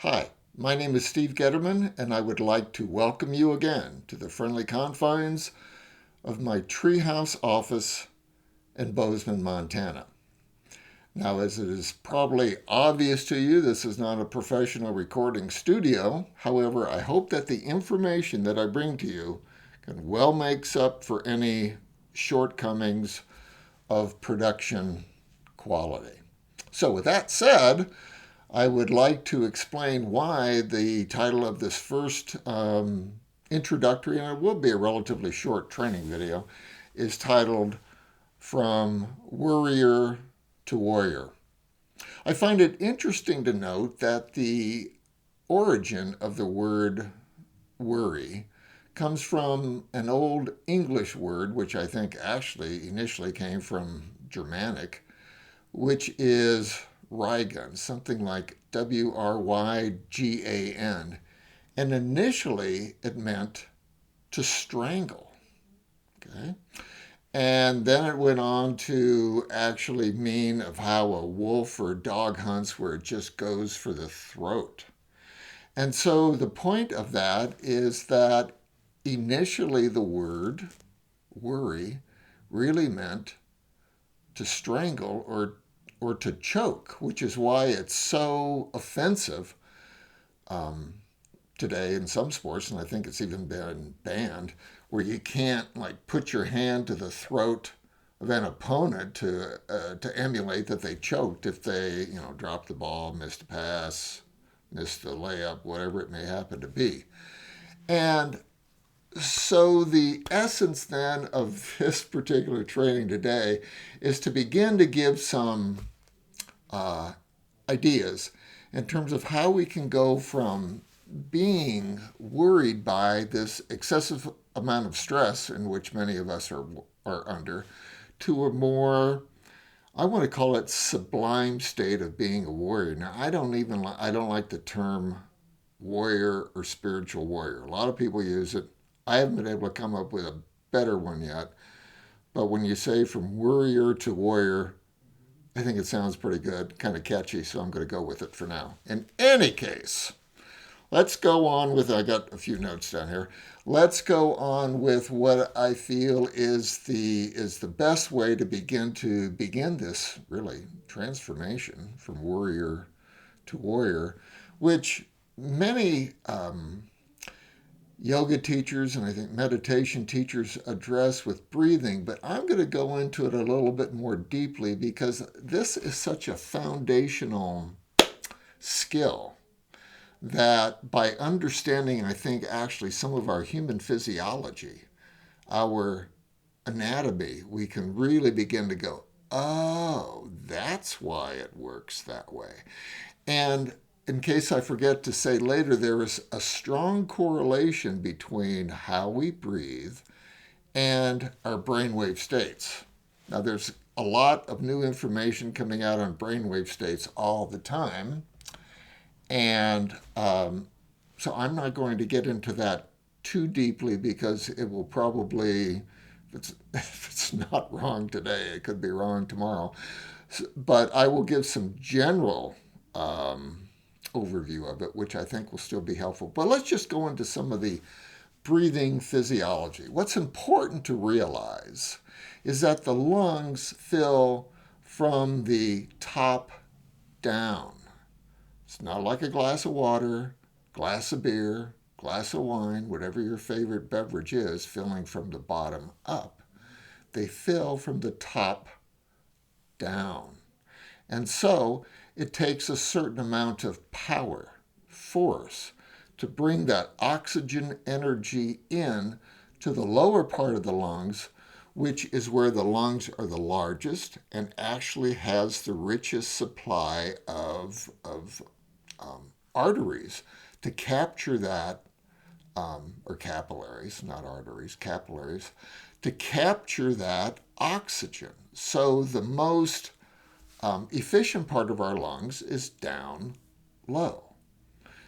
Hi, my name is Steve Guettermann, and I would like to welcome you again to the friendly confines of my treehouse office in Bozeman, Montana. Now, as it is probably obvious to you, this is not a professional recording studio. However, I hope that the information that I bring to you can well make up for any shortcomings of production quality. So, with that said, I would like to explain why the title of this first introductory, and it will be a relatively short training video, is titled From Worrier to Warrior. I find it interesting to note that the origin of the word worry comes from an old English word, which I think actually initially came from Germanic, which is Rygan, something like Wrygan. And initially it meant to strangle. Okay? And then it went on to actually mean of how a wolf or dog hunts where it just goes for the throat. And so the point of that is that initially the word worry really meant to strangle or to choke, which is why it's so offensive today in some sports, and I think it's even been banned, where you can't like put your hand to the throat of an opponent to emulate that they choked if they dropped the ball, missed a pass, missed a layup, whatever it may happen to be. And so the essence then of this particular training today is to begin to give some ideas in terms of how we can go from being worried by this excessive amount of stress in which many of us are under to a more, I want to call it, sublime state of being a warrior. Now, I don't like the term warrior or spiritual warrior. A lot of people use it. I haven't been able to come up with a better one yet. But when you say from worrier to warrior, I think it sounds pretty good, kind of catchy, so I'm going to go with it for now. In any case, let's go on with, I got a few notes down here. Let's go on with what I feel is the best way to begin this really transformation from worrier to warrior, which many yoga teachers and I think meditation teachers address with breathing, but I'm going to go into it a little bit more deeply because this is such a foundational skill that by understanding, I think, actually some of our human physiology, our anatomy, we can really begin to go, oh, that's why it works that way. And in case I forget to say later, there is a strong correlation between how we breathe and our brainwave states. Now, there's a lot of new information coming out on brainwave states all the time. And so I'm not going to get into that too deeply because it will probably, if it's not wrong today, it could be wrong tomorrow. But I will give some general overview of it, which I think will still be helpful. But let's just go into some of the breathing physiology. What's important to realize is that the lungs fill from the top down. It's not like a glass of water, glass of beer, glass of wine, whatever your favorite beverage is, filling from the bottom up. They fill from the top down. And so it takes a certain amount of power, force, to bring that oxygen energy in to the lower part of the lungs, which is where the lungs are the largest and actually has the richest supply of arteries to capture that, or capillaries, not arteries, capillaries, to capture that oxygen. So the most efficient part of our lungs is down low.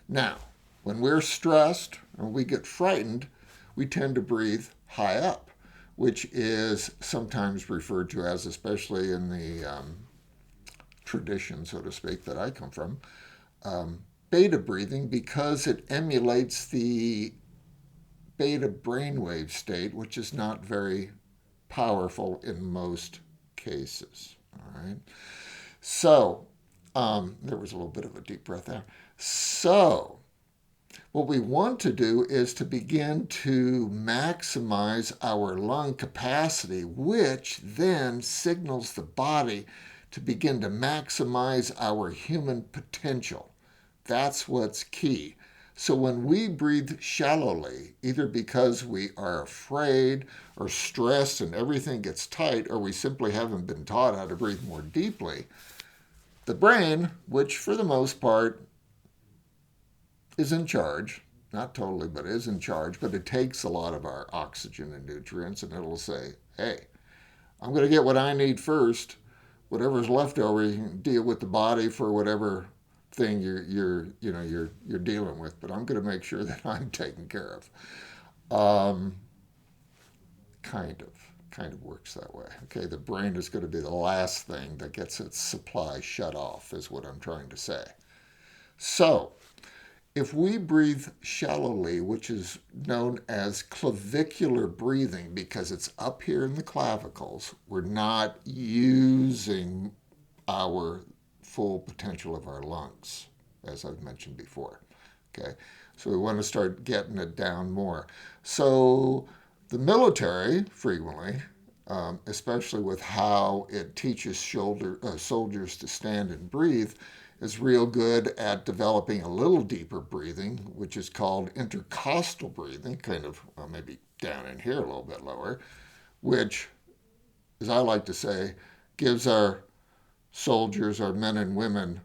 Now, when we're stressed or we get frightened, we tend to breathe high up, which is sometimes referred to as, especially in the tradition, so to speak, that I come from, beta breathing because it emulates the beta brainwave state, which is not very powerful in most cases. All right. So, there was a little bit of a deep breath there. So, what we want to do is to begin to maximize our lung capacity, which then signals the body to begin to maximize our human potential. That's what's key. So when we breathe shallowly, either because we are afraid or stressed and everything gets tight, or we simply haven't been taught how to breathe more deeply, the brain, which for the most part is in charge, not totally, but is in charge, but it takes a lot of our oxygen and nutrients, and it'll say, hey, I'm going to get what I need first. Whatever's left over, you can deal with the body for whatever thing you're dealing with, but I'm going to make sure that I'm taken care of. Kind of works that way. Okay, the brain is going to be the last thing that gets its supply shut off, is what I'm trying to say. So, if we breathe shallowly, which is known as clavicular breathing because it's up here in the clavicles, we're not using our full potential of our lungs, as I've mentioned before. Okay, so we want to start getting it down more. So the military frequently, especially with how it teaches soldiers to stand and breathe, is real good at developing a little deeper breathing, which is called intercostal breathing, kind of maybe down in here a little bit lower, which, as I like to say, gives our soldiers, our men and women,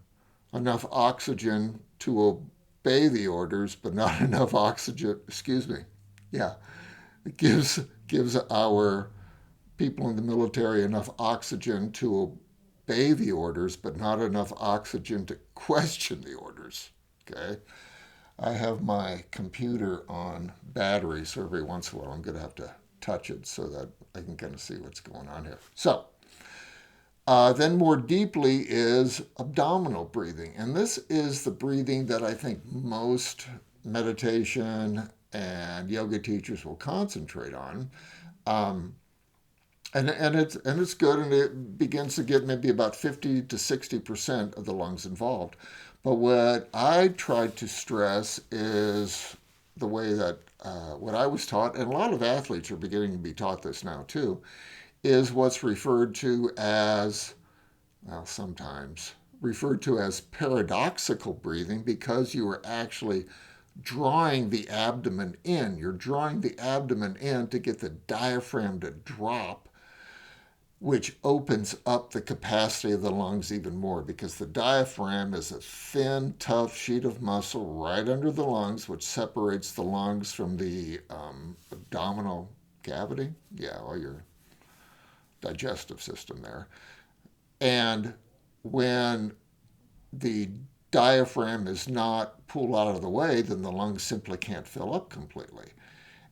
enough oxygen to obey the orders, but not enough oxygen. Excuse me. Yeah, it gives our people in the military enough oxygen to obey the orders, but not enough oxygen to question the orders. Okay? I have my computer on battery, so every once in a while I'm going to have to touch it so that I can kind of see what's going on here. So, then more deeply is abdominal breathing. And this is the breathing that I think most meditation and yoga teachers will concentrate on. And it's good, and it begins to get maybe about 50 to 60% of the lungs involved. But what I tried to stress is the way that what I was taught, and a lot of athletes are beginning to be taught this now too, is what's referred to as, well, sometimes referred to as paradoxical breathing, because you are actually drawing the abdomen in. You're drawing the abdomen in to get the diaphragm to drop, which opens up the capacity of the lungs even more, because the diaphragm is a thin, tough sheet of muscle right under the lungs, which separates the lungs from the abdominal cavity. Yeah, all your digestive system there. And when the diaphragm is not pulled out of the way, then the lungs simply can't fill up completely.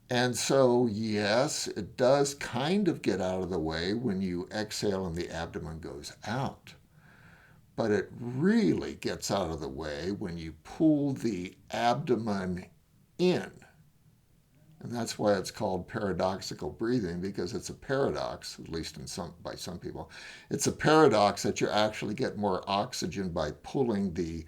And so, yes, it does kind of get out of the way when you exhale and the abdomen goes out. But it really gets out of the way when you pull the abdomen in. And that's why it's called paradoxical breathing, because it's a paradox, at least by some people. It's a paradox that you actually get more oxygen by pulling the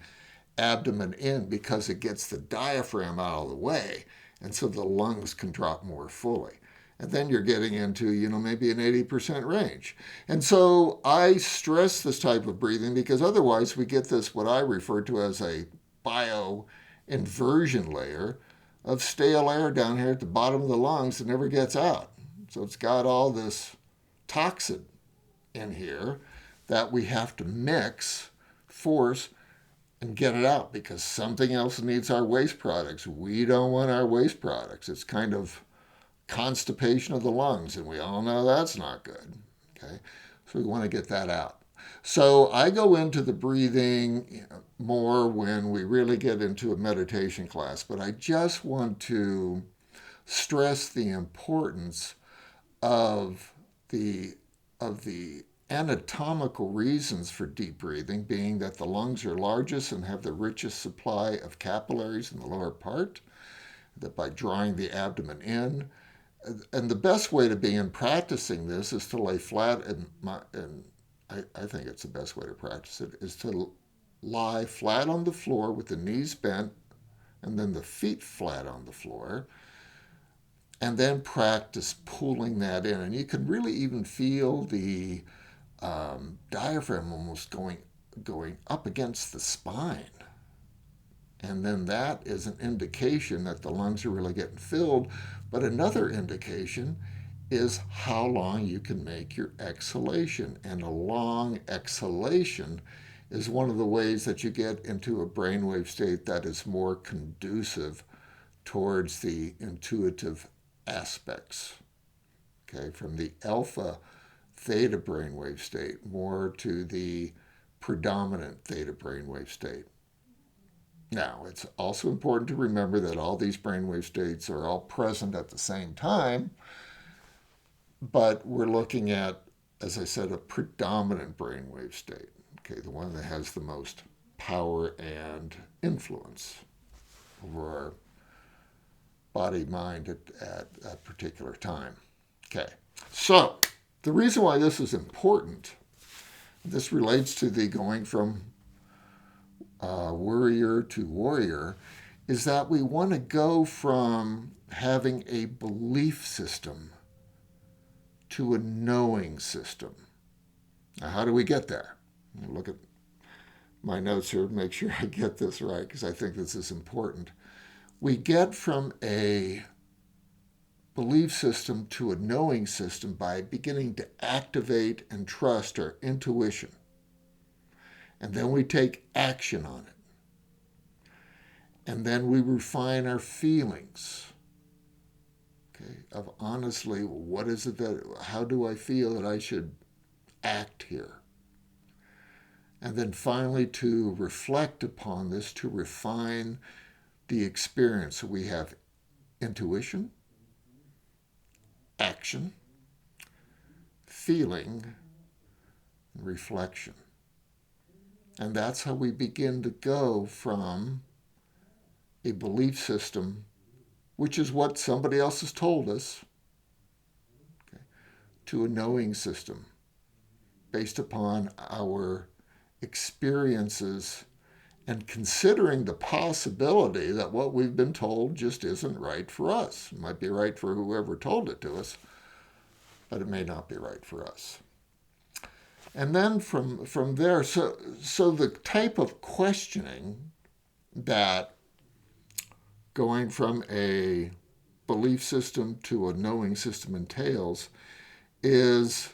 abdomen in, because it gets the diaphragm out of the way, and so the lungs can drop more fully. And then you're getting into, maybe an 80% range. And so I stress this type of breathing because otherwise we get this, what I refer to as a bio-inversion layer of stale air down here at the bottom of the lungs that never gets out. So it's got all this toxin in here that we have to mix, force, and get it out, because something else needs our waste products. We don't want our waste products. It's kind of constipation of the lungs, and we all know that's not good. Okay, so we want to get that out. So I go into the breathing more when we really get into a meditation class, but I just want to stress the importance of the anatomical reasons for deep breathing, being that the lungs are largest and have the richest supply of capillaries in the lower part, that by drawing the abdomen in, and the best way to begin practicing this is to lay flat, and I think it's the best way to practice it, is to lie flat on the floor with the knees bent and then the feet flat on the floor, and then practice pulling that in. And you can really even feel the diaphragm almost going up against the spine. And then that is an indication that the lungs are really getting filled. But another indication is how long you can make your exhalation. And a long exhalation is one of the ways that you get into a brainwave state that is more conducive towards the intuitive aspects. Okay, from the alpha theta brainwave state more to the predominant theta brainwave state. Now, it's also important to remember that all these brainwave states are all present at the same time, but we're looking at, as I said, a predominant brainwave state, okay, the one that has the most power and influence over our body-mind at a particular time. Okay, so the reason why this is important, this relates to the going from Worrier to Worrier, is that we want to go from having a belief system to a knowing system. Now, how do we get there? Look at my notes here to make sure I get this right, because I think this is important. We get from a belief system to a knowing system by beginning to activate and trust our intuition. And then we take action on it. And then we refine our feelings. Okay, of honestly, what is it how do I feel that I should act here? And then finally to reflect upon this, to refine the experience. So we have intuition, action, feeling, and reflection. And that's how we begin to go from a belief system, which is what somebody else has told us, okay, to a knowing system based upon our experiences and considering the possibility that what we've been told just isn't right for us. It might be right for whoever told it to us, but it may not be right for us. And then from there, so the type of questioning that going from a belief system to a knowing system entails is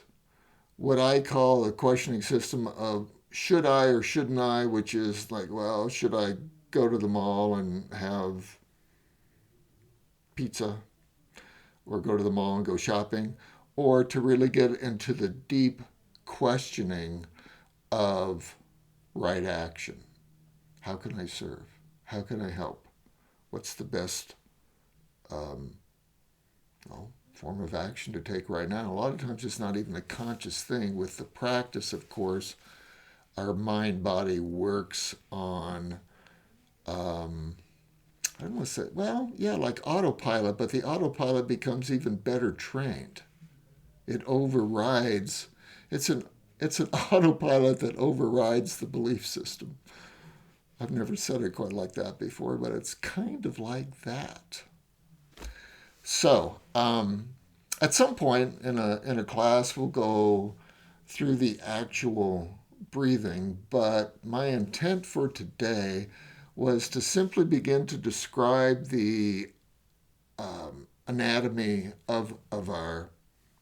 what I call a questioning system of should I or shouldn't I, which is like, well, should I go to the mall and have pizza or go to the mall and go shopping, or to really get into the deep questioning of right action. How can I serve? How can I help? What's the best form of action to take right now? A lot of times it's not even a conscious thing. With the practice, of course, our mind-body works on, I don't want to say, well, yeah, like autopilot, but the autopilot becomes even better trained. It overrides. It's an autopilot that overrides the belief system. I've never said it quite like that before, but it's kind of like that. So, at some point in a class, we'll go through the actual breathing, but my intent for today was to simply begin to describe the anatomy of our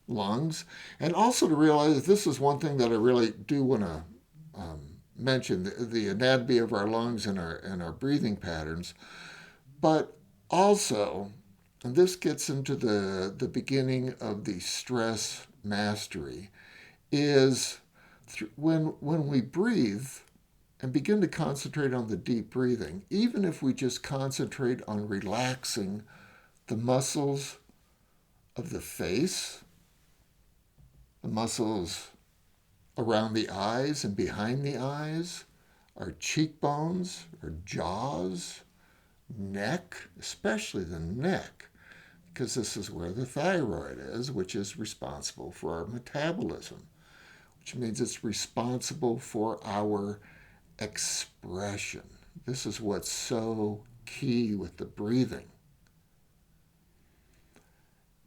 lungs, and also to realize that this is one thing that I really do want to mention, the anatomy of our lungs and our breathing patterns, but also, and this gets into the beginning of the stress mastery, is when we breathe and begin to concentrate on the deep breathing, even if we just concentrate on relaxing the muscles of the face, the muscles around the eyes and behind the eyes, our cheekbones, our jaws, neck, especially the neck, because this is where the thyroid is, which is responsible for our metabolism, which means it's responsible for our expression. This is what's so key with the breathing,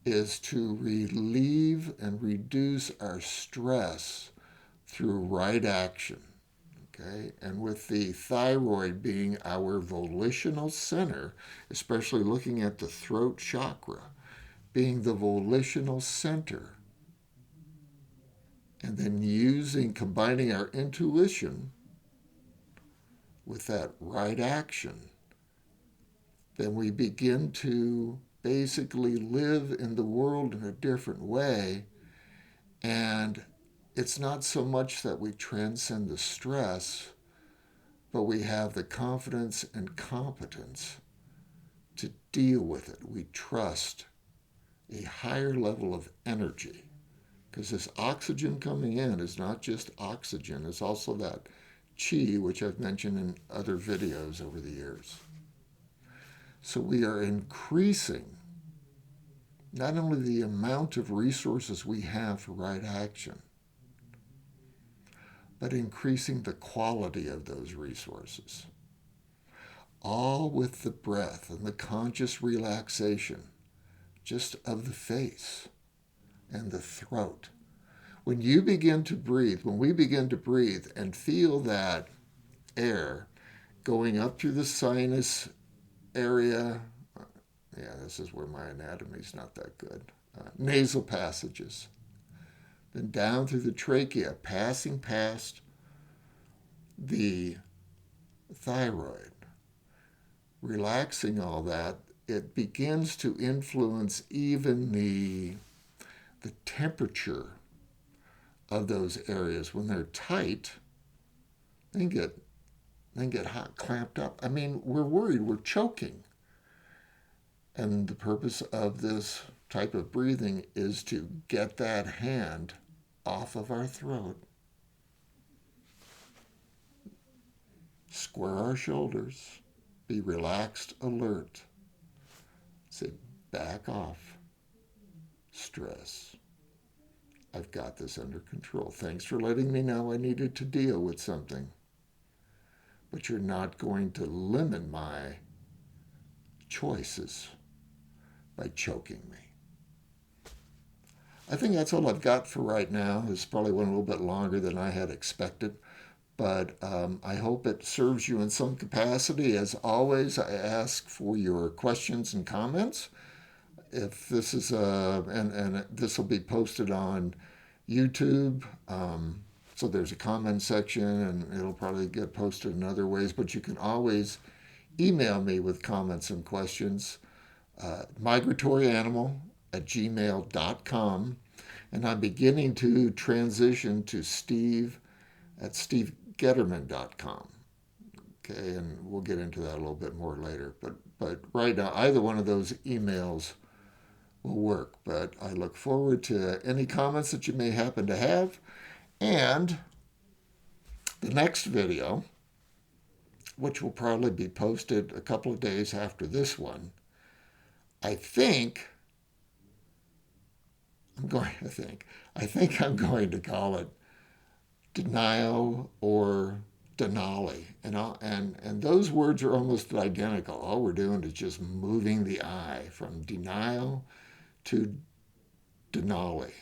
is to relieve and reduce our stress through right action. Okay? And with the thyroid being our volitional center, especially looking at the throat chakra, being the volitional center, and then combining our intuition with that right action, then we begin to basically live in the world in a different way. And it's not so much that we transcend the stress, but we have the confidence and competence to deal with it. We trust a higher level of energy, because this oxygen coming in is not just oxygen, it's also that chi, which I've mentioned in other videos over the years. So we are increasing not only the amount of resources we have for right action, but increasing the quality of those resources. All with the breath and the conscious relaxation just of the face and the throat. When you begin to breathe, when we begin to breathe and feel that air going up through the sinus area, this is where my anatomy's not that good, nasal passages, then down through the trachea, passing past the thyroid, relaxing all that, it begins to influence even the temperature of those areas. When they're tight, they get hot, clamped up. I mean, we're worried, we're choking. And the purpose of this type of breathing is to get that hand off of our throat, square our shoulders, be relaxed, alert. Say, back off, stress. I've got this under control. Thanks for letting me know I needed to deal with something. But you're not going to limit my choices by choking me. I think that's all I've got for right now. This probably went a little bit longer than I had expected, but I hope it serves you in some capacity. As always, I ask for your questions and comments. If this is and this will be posted on YouTube, so there's a comment section, and it'll probably get posted in other ways, but you can always email me with comments and questions. migratoryanimal@gmail.com, and I'm beginning to transition to steve@steveguettermann.com. Okay, and we'll get into that a little bit more later. But right now, either one of those emails will work. But I look forward to any comments that you may happen to have. And the next video, which will probably be posted a couple of days after this one, I think I'm going to call it denial or Denali. And those words are almost identical. All we're doing is just moving the eye from denial to Denali,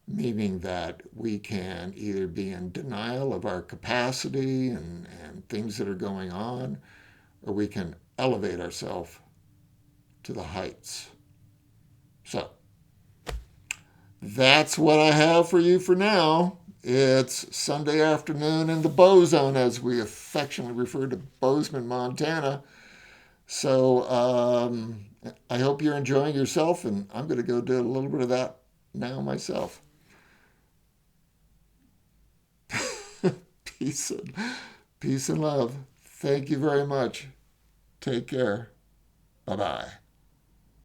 meaning that we can either be in denial of our capacity and things that are going on, or we can elevate ourselves to the heights. So that's what I have for you for now. It's Sunday afternoon in the Bow Zone, as we affectionately refer to Bozeman, Montana. So I hope you're enjoying yourself, and I'm going to go do a little bit of that now myself. Peace and love. Thank you very much. Take care. Bye-bye.